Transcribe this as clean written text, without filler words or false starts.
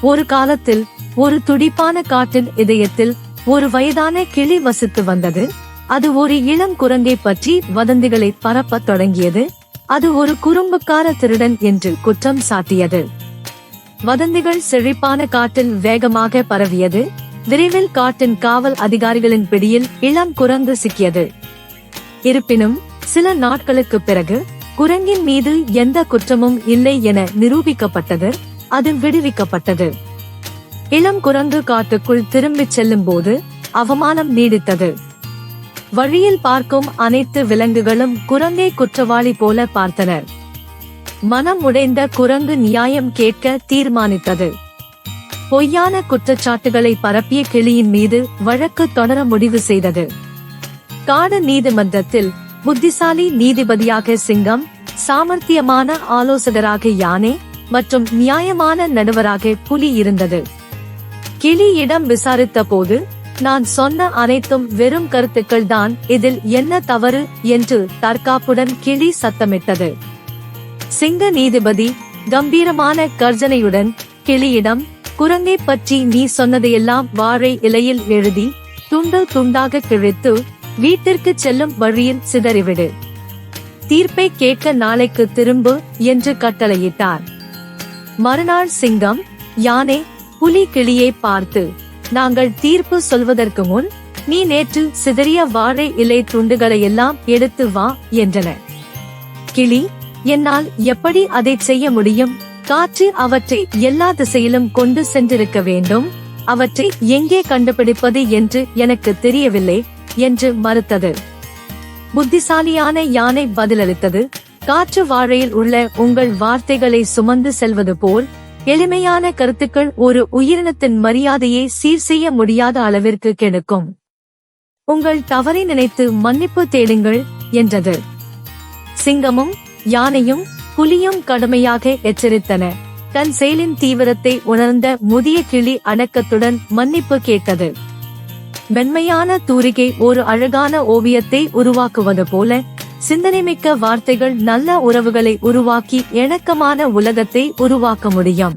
ஒரு காலத்தில் ஒரு துடிப்பான காட்டின் இதயத்தில் ஒரு வயதான கிளி வசித்து வந்தது. அது ஒரு இளம் குரங்கை பற்றி வதந்திகளை பரப்பத் தொடங்கியது. அது ஒரு குறும்புக்கார திருடன் என்று குற்றம் சாட்டியது. வதந்திகள் செழிப்பான காட்டில் வேகமாக பரவியது. விரைவில் காட்டின் காவல் அதிகாரிகளின் பிடியில் இளம் குரங்கு சிக்கியது. இருப்பினும் சில நாட்களுக்கு பிறகு குரங்கின் மீது எந்த குற்றமும் இல்லை என நிரூபிக்கப்பட்டது. அது விடுவிக்கப்பட்டது. இளம் குரங்கு காட்டுக்குள் திரும்பிச் செல்லும் போது அவமானம் நீடித்தது. வழியில் பார்க்கும் அனைத்து விலங்குகளும் குரங்கை குற்றவாளி போல பார்த்தனர். மனம் உடைந்த குரங்கு நியாயம் கேட்க தீர்மானித்தது. பொய்யான குற்றச்சாட்டுகளை பரப்பிய கிளியின் மீது வழக்கு தொடர முடிவு செய்தது. காடு நீதிமன்றத்தில் புத்திசாலி நீதிபதியாக சிங்கம், சாமர்த்தியமான ஆலோசகராக யானை மற்றும் நியாயமான நடுவராக புலி இருந்தது. கிளியிடம் விசாரித்த போது, நான் சொன்ன அனைத்தும் வெறும் கருத்துக்கள் தான், இதில் என்ன தவறு என்று தற்காப்புடன் கிளி சத்தமிட்டது. சிங்க நீதிபதி கம்பீரமான கர்ஜனையுடன் கிளியிடம், குரங்கை பற்றி நீ சொன்னதையெல்லாம் வாழை இலையில் எழுதி துண்டு துண்டாக கிழித்து வீட்டிற்கு செல்லும் வழியில் சிதறிவிடு. தீர்ப்பை கேட்க நாளைக்கு திரும்பு என்று கட்டளையிட்டார். மறுநாள் சிங்கம், யானை, புலி கிளியை பார்த்து, நாங்கள் தீர்ப்பு சொல்வதற்கு முன் நீ நேற்று சிதறிய வாழை இலை துண்டுகளையெல்லாம் எடுத்து வா என்றன. கிளி, என்னால் எப்படி அதை செய்ய முடியும்? காற்று அவற்றை எல்லா திசையிலும் கொண்டு சென்றிருக்க வேண்டும். அவற்றை எங்கே கண்டுபிடிப்பது என்று எனக்கு தெரியவில்லை என்று மறுத்தது. புத்திசாலியான யானை பதிலளித்தது, காற்று வாழையில் உள்ள உங்கள் வார்த்தைகளை சுமந்து செல்வது போல் எளிமையான கருத்துக்கள் ஒரு உயிரினத்தின் மரியாதையை சீர் செய்ய முடியாத அளவிற்கு கெடுக்கும். உங்கள் தவறை நினைத்து மன்னிப்பு தேடுங்கள் என்றது. சிங்கமும் யானையும் புலியும் கடுமையாக எச்சரித்தன. தன் செயலின் தீவிரத்தை உணர்ந்த முதிய கிளி அடக்கத்துடன் மன்னிப்பு கேட்டது. மென்மையான தூரிகை ஒரு அழகான ஓவியத்தை உருவாக்குவது போல, சிந்தனைமிக்க வார்த்தைகள் நல்ல உறவுகளை உருவாக்கி இணக்கமான உலகத்தை உருவாக்க முடியும்.